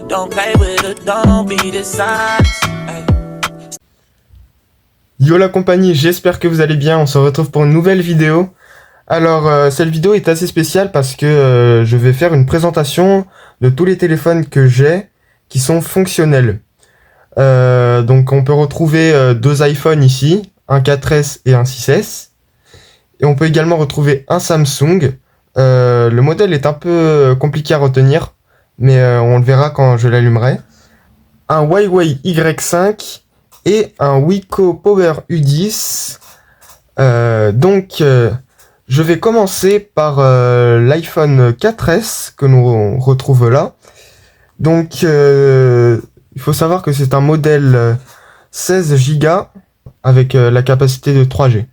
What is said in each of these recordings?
Don't play with it, don't be dishonest. Hey. Yo la compagnie, j'espère que vous allez bien, on se retrouve pour une nouvelle vidéo. Alors cette vidéo est assez spéciale parce que je vais faire une présentation de tous les téléphones que j'ai qui sont fonctionnels. Donc on peut retrouver deux iPhones ici, un 4S et un 6S. Et on peut également retrouver un Samsung. Le modèle est un peu compliqué à retenir, mais on le verra quand je l'allumerai. Un Huawei Y5 et un Wiko Power U10. Je vais commencer par l'iPhone 4S que nous retrouve là. Donc, il faut savoir que c'est un modèle 16 Go avec la capacité de 3G.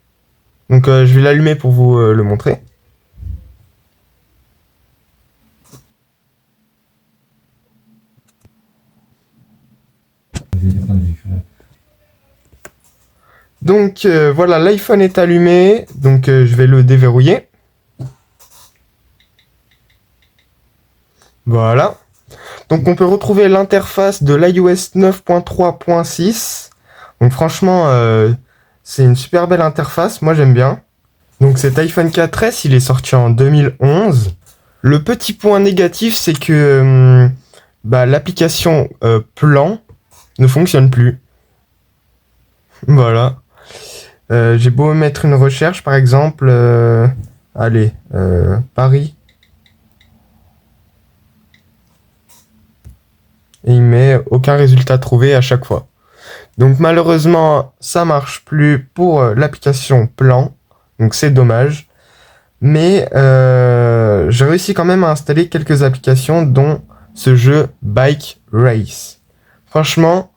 Donc, je vais l'allumer pour vous le montrer. Donc voilà, l'iPhone est allumé, donc je vais le déverrouiller. Voilà. Donc on peut retrouver l'interface de l'iOS 9.3.6. Donc franchement, c'est une super belle interface, moi j'aime bien. Donc cet iPhone 4S, il est sorti en 2011. Le petit point négatif, c'est que l'application Plan ne fonctionne plus. Voilà. J'ai beau mettre une recherche, par exemple, Paris. Et il met aucun résultat trouvé à chaque fois. Donc malheureusement, ça marche plus pour l'application Plan. Donc c'est dommage. Mais j'ai réussi quand même à installer quelques applications, dont ce jeu Bike Race. Franchement,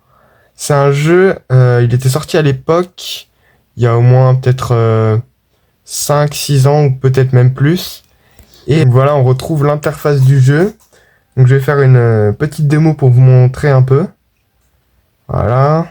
c'est un jeu, il était sorti à l'époque, il y a au moins peut-être 5-6 ans ou peut-être même plus. Et voilà, on retrouve l'interface du jeu. Donc je vais faire une petite démo pour vous montrer un peu. Voilà.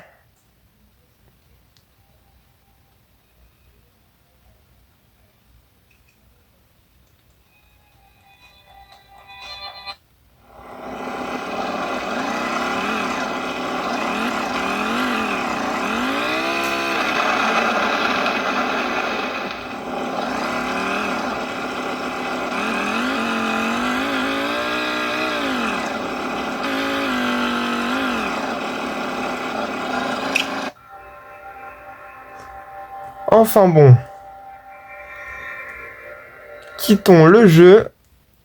Enfin bon. Quittons le jeu.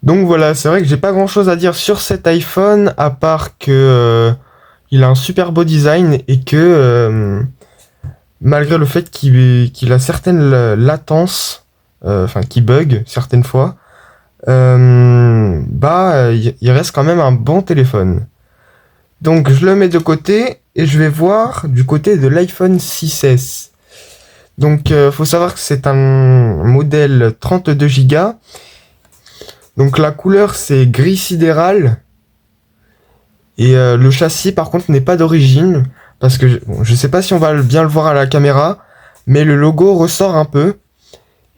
Donc voilà, c'est vrai que j'ai pas grand chose à dire sur cet iPhone, à part que il a un super beau design et que malgré le fait qu'il a certaines latences, qui bug certaines fois, il reste quand même un bon téléphone. Donc je le mets de côté et je vais voir du côté de l'iPhone 6S. Donc faut savoir que c'est un modèle 32 Go. Donc la couleur c'est gris sidéral. Et le châssis par contre n'est pas d'origine. Parce que je sais pas si on va bien le voir à la caméra. Mais le logo ressort un peu.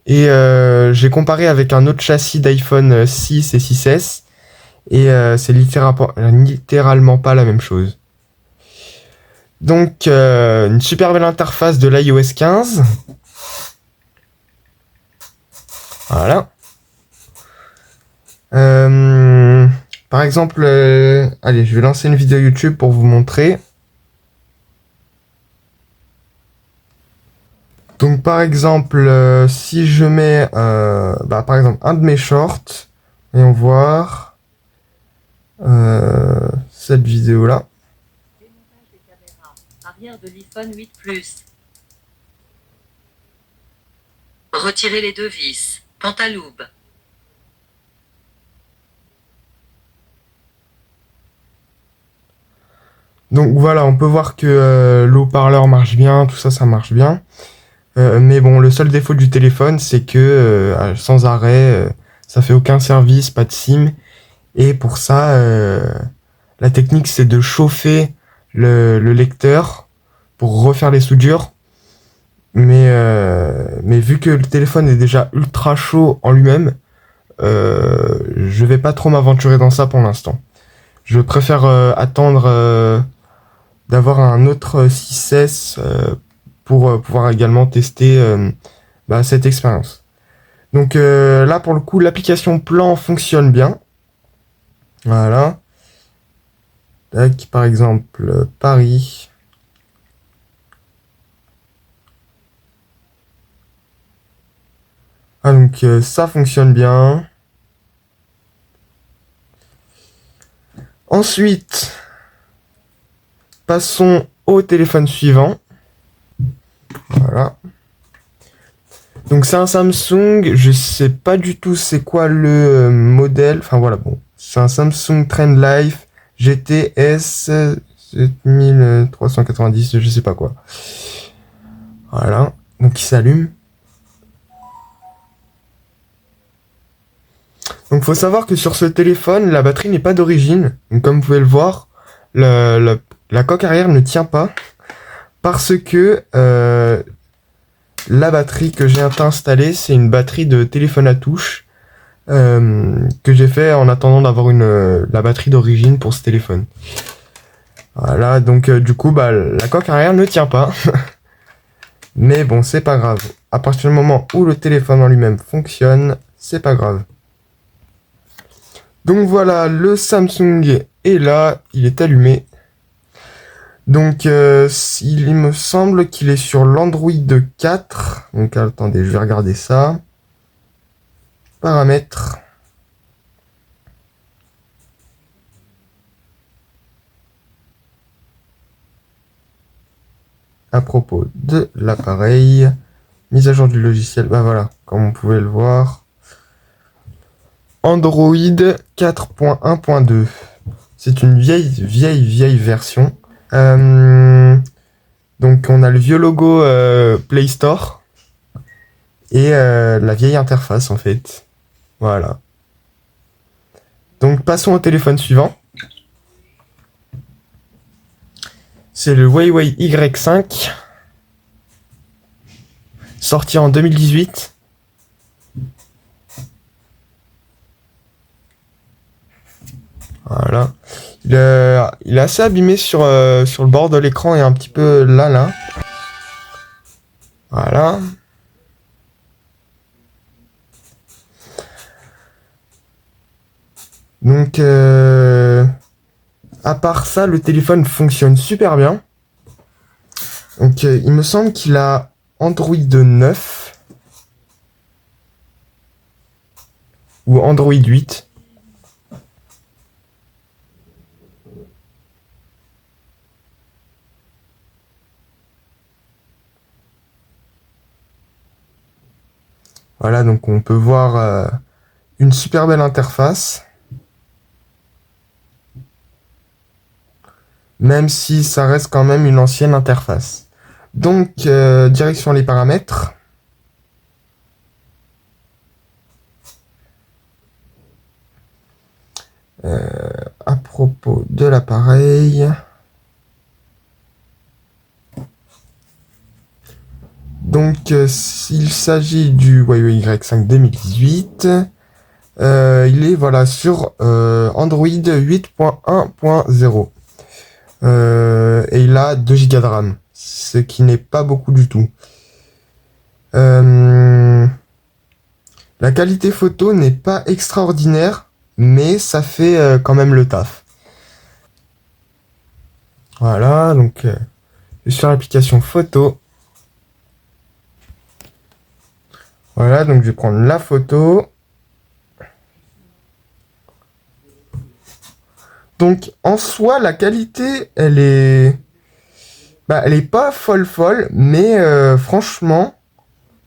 Et j'ai comparé avec un autre châssis d'iPhone 6 et 6S. Et c'est littéralement pas la même chose. Donc une super belle interface de l'iOS 15. Voilà. Par exemple, allez, je vais lancer une vidéo YouTube pour vous montrer. Donc par exemple, si je mets par exemple un de mes shorts, voyons voir cette vidéo là. Démontage des caméras arrière de l'iPhone 8 Plus. Retirez les deux vis. Pantaloube. Donc voilà, on peut voir que le haut-parleur marche bien, tout ça, ça marche bien. Mais bon, le seul défaut du téléphone, c'est que sans arrêt, ça fait aucun service, pas de SIM. Et pour ça, la technique, c'est de chauffer le lecteur pour refaire les soudures. Mais vu que le téléphone est déjà ultra chaud en lui-même, je vais pas trop m'aventurer dans ça pour l'instant. Je préfère attendre d'avoir un autre 6S pour pouvoir également tester cette expérience. Donc là, pour le coup, l'application plan fonctionne bien. Voilà. Tac, par exemple, Paris. Ah, donc ça fonctionne bien. Ensuite, passons au téléphone suivant. Voilà. Donc c'est un Samsung, je sais pas du tout c'est quoi le modèle. Enfin voilà, bon. C'est un Samsung Trendlife GTS 7390, je sais pas quoi. Voilà, donc il s'allume. Donc faut savoir que sur ce téléphone, la batterie n'est pas d'origine. Donc comme vous pouvez le voir, la coque arrière ne tient pas. Parce que la batterie que j'ai installée, c'est une batterie de téléphone à touche. Que j'ai fait en attendant d'avoir la batterie d'origine pour ce téléphone. Voilà, donc du coup, la coque arrière ne tient pas. Mais bon, c'est pas grave. À partir du moment où le téléphone en lui-même fonctionne, c'est pas grave. Donc voilà, le Samsung est là, il est allumé. Donc il me semble qu'il est sur l'Android 4. Donc attendez, je vais regarder ça. Paramètres. À propos de l'appareil, mise à jour du logiciel, voilà, comme vous pouvez le voir. Android 4.1.2. C'est une vieille version. Donc on a le vieux logo Play Store et la vieille interface en fait. Voilà. Donc passons au téléphone suivant. C'est le Huawei Y5, sorti en 2018. Voilà. Il est assez abîmé sur le bord de l'écran et un petit peu là. Voilà. Donc, à part ça, le téléphone fonctionne super bien. Donc, il me semble qu'il a Android 9 ou Android 8. Voilà, donc on peut voir une super belle interface. Même si ça reste quand même une ancienne interface. Donc, direction les paramètres. À propos de l'appareil. Donc, s'il s'agit du Huawei Y5 2018, il est voilà sur Android 8.1.0. Et il a 2 Go de RAM, ce qui n'est pas beaucoup du tout. La qualité photo n'est pas extraordinaire, mais ça fait quand même le taf. Voilà, donc sur l'application photo. Voilà, donc je vais prendre la photo. Donc en soi, la qualité, elle est pas folle, mais franchement,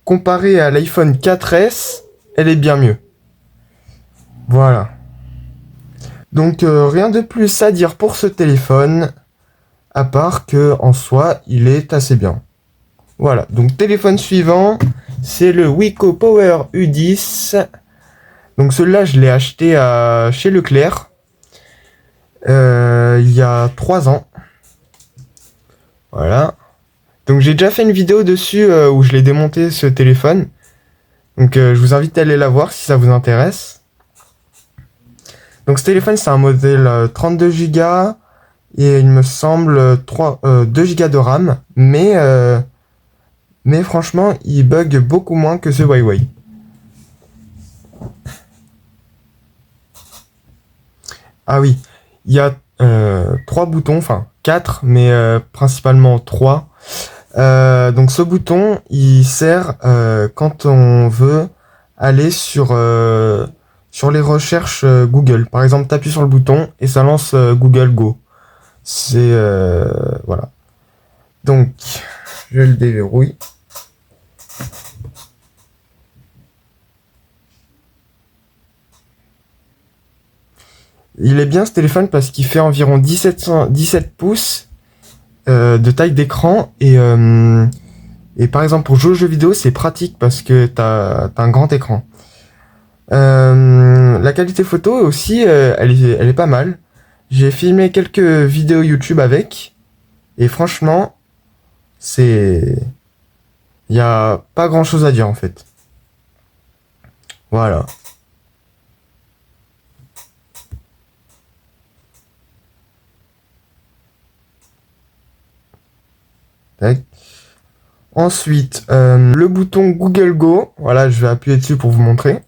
comparée à l'iPhone 4S, elle est bien mieux. Voilà. Donc rien de plus à dire pour ce téléphone, à part que en soi, il est assez bien. Voilà, donc téléphone suivant, c'est le Wiko Power U10. Donc celui-là, je l'ai acheté chez Leclerc. Il y a 3 ans. Voilà. Donc j'ai déjà fait une vidéo dessus où je l'ai démonté ce téléphone. Donc je vous invite à aller la voir si ça vous intéresse. Donc ce téléphone, c'est un modèle 32 Go et il me semble 2 Go de RAM, mais franchement, il bug beaucoup moins que ce Huawei. Ah oui, il y a 3 boutons, enfin 4, mais principalement 3. Donc ce bouton, il sert quand on veut aller sur les recherches Google. Par exemple, t'appuies sur le bouton et ça lance Google Go. C'est voilà. Donc, je le déverrouille. Il est bien ce téléphone parce qu'il fait environ 17 pouces de taille d'écran et par exemple pour jouer aux jeux vidéo c'est pratique parce que t'as un grand écran. La qualité photo aussi elle est pas mal. J'ai filmé quelques vidéos YouTube avec et franchement il y a pas grand chose à dire en fait. Voilà. Tac. Ensuite, le bouton Google Go. Voilà, je vais appuyer dessus pour vous montrer.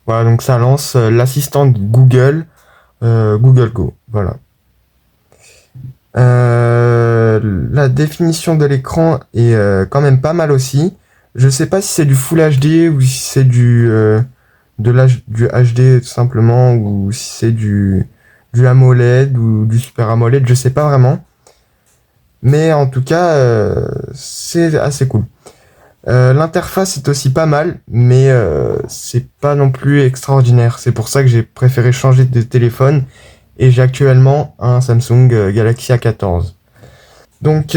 Voilà, donc ça lance l'assistant de Google, Google Go. Voilà. La définition de l'écran est quand même pas mal aussi. Je sais pas si c'est du Full HD ou si c'est du HD tout simplement ou si c'est du AMOLED ou du Super AMOLED, je sais pas vraiment. Mais en tout cas, c'est assez cool. L'interface est aussi pas mal, mais c'est pas non plus extraordinaire. C'est pour ça que j'ai préféré changer de téléphone et j'ai actuellement un Samsung Galaxy A14. Donc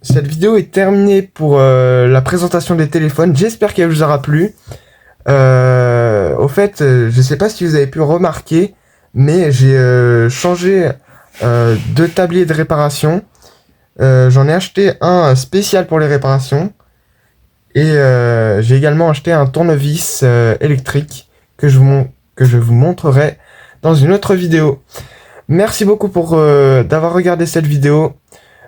cette vidéo est terminée pour la présentation des téléphones. J'espère qu'elle vous aura plu. Au fait, je sais pas si vous avez pu remarquer, mais j'ai changé de tablier de réparation. J'en ai acheté un spécial pour les réparations et j'ai également acheté un tournevis électrique que je vous montrerai dans une autre vidéo. Merci beaucoup pour d'avoir regardé cette vidéo.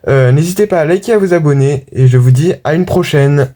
N'hésitez pas à liker et à vous abonner et je vous dis à une prochaine.